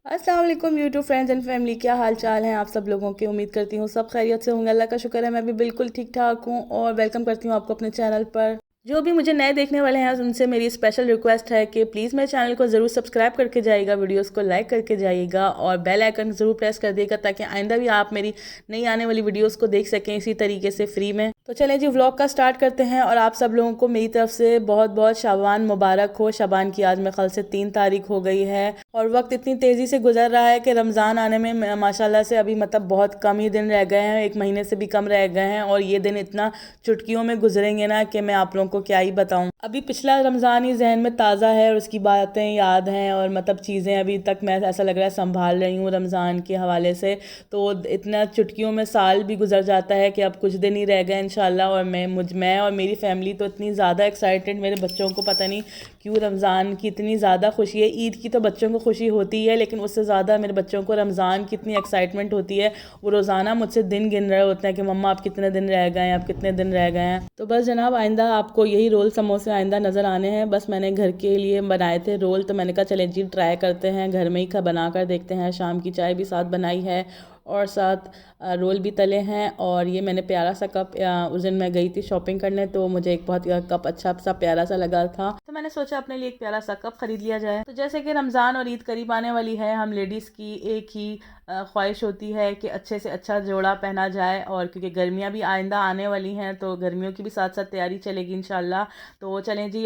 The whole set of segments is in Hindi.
अस्सलाम वालेकुम यूट्यूब फ्रेंड्स एंड फैमिली, क्या हाल चाल हैं आप सब लोगों के। उम्मीद करती हूँ सब खैरियत से होंगे। अल्लाह का शुक्र है मैं भी बिल्कुल ठीक ठाक हूँ और वेलकम करती हूँ आपको अपने चैनल पर। जो भी मुझे नए देखने वाले हैं उनसे मेरी स्पेशल रिक्वेस्ट है कि प्लीज़ मेरे चैनल को ज़रूर सब्सक्राइब करके जाइएगा, वीडियोस को लाइक करके जाइएगा और बेल आइकन ज़रूर प्रेस कर दिएगा ताकि आइंदा भी आप मेरी नई आने वाली वीडियोस को देख सकें इसी तरीके से फ्री में। तो चलें जी, व्लॉग का स्टार्ट करते हैं। और आप सब लोगों को मेरी तरफ से बहुत बहुत शाबान मुबारक हो। शाबान की आज मेरे ख्याल से 3 तारीख हो गई है और वक्त इतनी तेज़ी से गुजर रहा है कि रमज़ान आने में माशाल्लाह से अभी मतलब बहुत कम ही दिन रह गए हैं, 1 महीने से भी कम रह गए हैं। और ये दिन इतना चुटकियों में गुजरेंगे ना कि मैं आप लोगों को क्या ही बताऊं। अभी पिछला रमज़ान ही जहन में ताज़ा है और उसकी बातें याद हैं और मतलब चीज़ें अभी तक मैं ऐसा लग रहा है संभाल रही हूँ रमज़ान के हवाले से। तो इतना चुटकियों में साल भी गुजर जाता है कि अब कुछ दिन ही रह गए इंशाल्लाह। और मैं और मेरी फैमिली तो इतनी ज़्यादा एक्साइटेड, मेरे बच्चों को पता नहीं क्यों रमज़ान की इतनी ज़्यादा खुशी है। ईद की तो बच्चों को खुशी होती है लेकिन उससे ज़्यादा मेरे बच्चों को रमज़ान की इतनी एक्साइटमेंट होती है। वो रोज़ाना मुझसे दिन गिन रहे होते हैं कि मम्मा आप कितने दिन रह गए हैं, आप कितने दिन रह गए हैं। तो बस जनाब, आइंदा आपको यही रोल समोसे आइंदा नज़र आने हैं। बस मैंने घर के लिए बनाए थे रोल, तो मैंने कहा चले जी ट्राई करते हैं, घर में ही बना कर देखते हैं। शाम की चाय भी साथ बनाई है और साथ रोल भी तले हैं। और ये मैंने प्यारा सा कप, उस दिन मैं गई थी शॉपिंग करने तो मुझे एक बहुत कप अच्छा सा प्यारा सा लगा था, तो मैंने सोचा अपने लिए एक प्यारा सा कप खरीद लिया जाए। तो जैसे कि रमज़ान और ईद करीब आने वाली है, हम लेडीज़ की एक ही ख्वाहिश होती है कि अच्छे से अच्छा जोड़ा पहना जाए। और क्योंकि गर्मियाँ भी आइंदा आने वाली हैं तो गर्मियों की भी साथ साथ तैयारी चलेगी इंशाल्लाह। तो चलें जी,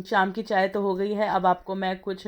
शाम की चाय तो हो गई है, अब आपको मैं कुछ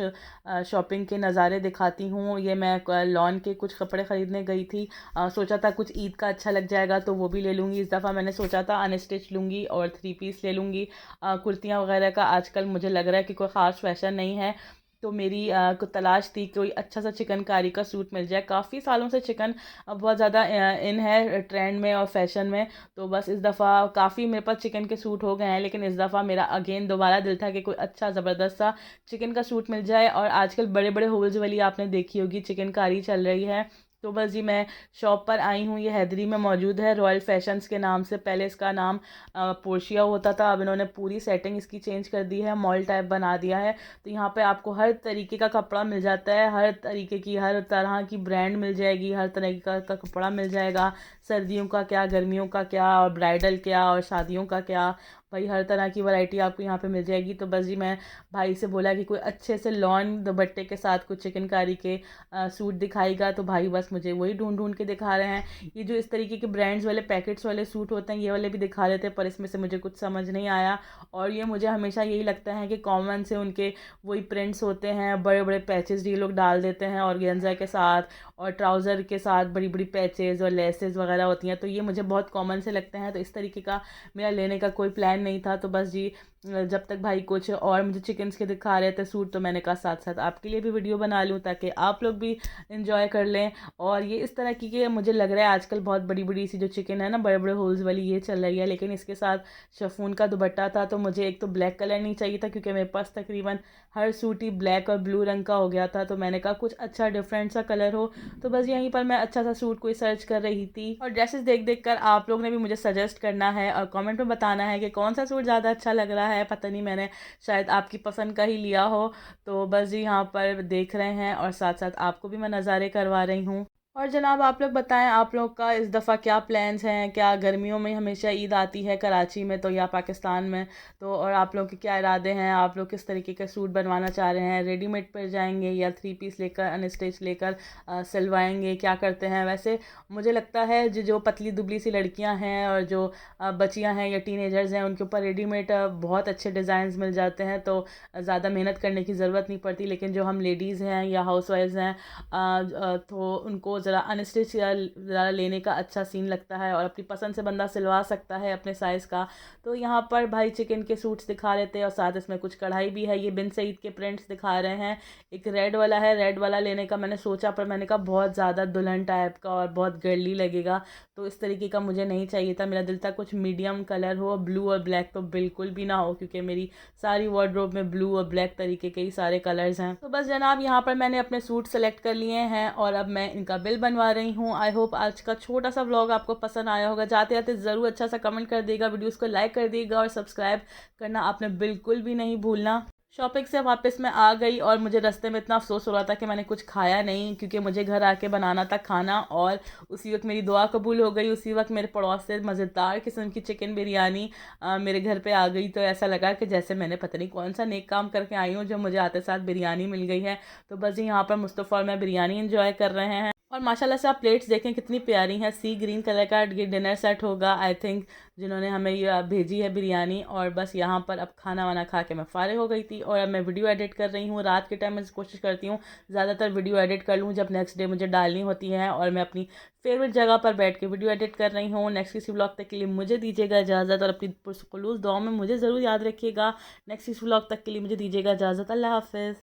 शॉपिंग के नज़ारे दिखाती हूँ। ये मैं लॉन के कुछ कपड़े ख़रीदने गई थी। सोचा था कुछ ईद का अच्छा लग जाएगा तो वो भी ले लूँगी। इस दफ़ा मैंने सोचा था अनस्टिच लूँगी और 3 पीस ले लूँगी। कुर्तियाँ वगैरह का आजकल मुझे लग रहा है कि कोई ख़ास फैशन नहीं है। तो मेरी को तलाश थी कोई अच्छा सा चिकनकारी का सूट मिल जाए। काफ़ी सालों से चिकन बहुत ज़्यादा इन है ट्रेंड में और फैशन में। तो बस इस दफ़ा काफ़ी मेरे पास चिकन के सूट हो गए हैं लेकिन इस दफ़ा मेरा अगेन दोबारा दिल था कि कोई अच्छा ज़बरदस्त सा चिकन का सूट मिल जाए। और आजकल बड़े बड़े होल्स वाली आपने देखी होगी चिकनकारी चल रही है। तो बस जी, मैं शॉप पर आई हूँ, ये हैदरी में मौजूद है, रॉयल फैशंस के नाम से। पहले इसका नाम पोर्शिया होता था, अब इन्होंने पूरी सेटिंग इसकी चेंज कर दी है, मॉल टाइप बना दिया है। तो यहाँ पे आपको हर तरीके का कपड़ा मिल जाता है, हर तरीके की हर तरह की ब्रांड मिल जाएगी, हर तरह का कपड़ा मिल जाएगा। सर्दियों का क्या, गर्मियों का क्या, और ब्राइडल क्या और शादियों का क्या, भाई हर तरह की वैरायटी आपको यहाँ पे मिल जाएगी। तो बस जी, मैं भाई से बोला कि कोई अच्छे से लॉन दुपट्टे के साथ कुछ चिकनकारी के सूट दिखाएगा। तो भाई बस मुझे वही ढूंढ ढूंढ के दिखा रहे हैं। ये जो इस तरीके के ब्रांड्स वाले पैकेट्स वाले सूट होते हैं ये वाले भी दिखा रहे थे पर इसमें से मुझे कुछ समझ नहीं आया। और ये मुझे हमेशा यही लगता है कि कॉमन से उनके वही प्रिंट्स होते हैं, बड़े बड़े पैचेस ये लोग डाल देते हैं और गेंजा के साथ और ट्राउज़र के साथ बड़ी बड़ी पैचेस और लेसेस वगैरह होती हैं। तो ये मुझे बहुत कॉमन से लगते हैं, तो इस तरीके का मेरा लेने का कोई प्लान नहीं था। तो बस जी, जब तक भाई कुछ और मुझे चिकन्स के दिखा रहे थे सूट तो मैंने कहा साथ साथ आपके लिए भी वीडियो बना लूँ ताकि आप लोग भी इंजॉय कर लें। और ये इस तरह की मुझे लग रहा है आजकल बहुत बड़ी बड़ी सी जो चिकन है ना, बड़े बड़े होल्स वाली, ये चल रही है। लेकिन इसके साथ शफून का दुपट्टा था तो मुझे एक तो ब्लैक कलर नहीं चाहिए था क्योंकि मेरे पास तकरीबन हर सूट ही ब्लैक और ब्लू रंग का हो गया था। तो मैंने कहा कुछ अच्छा डिफरेंट सा कलर हो। तो बस यहीं पर मैं अच्छा सा सूट कोई सर्च कर रही थी और ड्रेसेस देख देख कर आप लोग ने भी मुझे सजेस्ट करना है और कमेंट में बताना है कि कौन सा सूट ज़्यादा अच्छा लग रहा है। पता नहीं, मैंने शायद आपकी पसंद का ही लिया हो। तो बस जी, यहाँ पर देख रहे हैं और साथ साथ आपको भी मैं नज़ारे करवा रही हूँ। और जनाब आप लोग बताएं, आप लोग का इस दफ़ा क्या प्लान्स हैं? क्या गर्मियों में हमेशा ईद आती है कराची में तो या पाकिस्तान में? तो और आप लोग के क्या इरादे हैं? आप लोग किस तरीके का सूट बनवाना चाह रहे हैं? रेडीमेड पर जाएंगे या 3 पीस लेकर अनस्टिच लेकर सिलवाएंगे? क्या करते हैं? वैसे मुझे लगता है जो पतली दुबली सी लड़कियां हैं और जो बच्चियां हैं या टीनेजर्स हैं उनके ऊपर रेडीमेड बहुत अच्छे डिज़ाइंस मिल जाते हैं तो ज़्यादा मेहनत करने की ज़रूरत नहीं पड़ती। लेकिन जो हम लेडीज़ हैं या हाउस वाइफ्स हैं तो उनको ज़रा अनस्टिच ज़रा लेने का अच्छा सीन लगता है और अपनी पसंद से बंदा सिलवा सकता है अपने साइज़ का। तो यहाँ पर भाई चिकन के सूट्स दिखा रहे थे और साथ इसमें कुछ कढ़ाई भी है। ये बिन सईद के प्रिंट्स दिखा रहे हैं। एक रेड वाला है, रेड वाला लेने का मैंने सोचा पर मैंने कहा बहुत ज़्यादा दुल्हन टाइप का और बहुत गर्ली लगेगा तो इस तरीके का मुझे नहीं चाहिए था। मेरा दिल था कुछ मीडियम कलर हो, ब्लू और ब्लैक तो बिल्कुल भी ना हो क्योंकि मेरी सारी वार्डरोब में ब्लू और ब्लैक तरीके के ही सारे कलर्स हैं। तो बस जनाब, यहाँ पर मैंने अपने सूट सेलेक्ट कर लिए हैं और अब मैं इनका बिल बनवा रही हूँ। आई होप आज का छोटा सा व्लॉग आपको पसंद आया होगा। जाते जाते ज़रूर अच्छा सा कमेंट कर देगा, वीडियोज़ को लाइक कर देगा और सब्सक्राइब करना आपने बिल्कुल भी नहीं भूलना। शॉपिंग से वापस मैं आ गई और मुझे रास्ते में इतना अफसोस हो रहा था कि मैंने कुछ खाया नहीं, क्योंकि मुझे घर आके बनाना था खाना। और उसी वक्त मेरी दुआ कबूल हो गई। उसी वक्त मेरे पड़ोस से मज़ेदार किस्म की चिकन बिरयानी मेरे घर पे आ गई। तो ऐसा लगा कि जैसे मैंने पता नहीं कौन सा नेक काम करके आई हूँ, जब मुझे आते साथ बिरयानी मिल गई है। तो बस यहाँ पर मुस्तफ़ा और मैं बिरयानी इंजॉय कर रहे हैं। और माशाल्लाह से आप प्लेट्स देखें कितनी प्यारी हैं। सी ग्रीन कलर का ये डिनर सेट होगा आई थिंक, जिन्होंने हमें ये भेजी है बिरयानी। और बस यहाँ पर अब खाना वाना खा के मैं फ़ारिग हो गई थी और अब मैं वीडियो एडिट कर रही हूँ। रात के टाइम में कोशिश करती हूँ ज़्यादातर वीडियो एडिट कर लूँ जब नेक्स्ट डे मुझे डालनी होती है। और मैं अपनी फेवरेट जगह पर बैठ के वीडियो एडिट कर रही हूँ। नेक्स्ट किसी व्लॉग तक के लिए मुझे दीजिएगा इजाज़त, और अपनी पुरसुखलूस दुआ में मुझे ज़रूर याद रखिएगा। नेक्स्ट इस व्लॉग तक के लिए मुझे दीजिएगा इजाज़त। अल्लाह हाफ़िज़।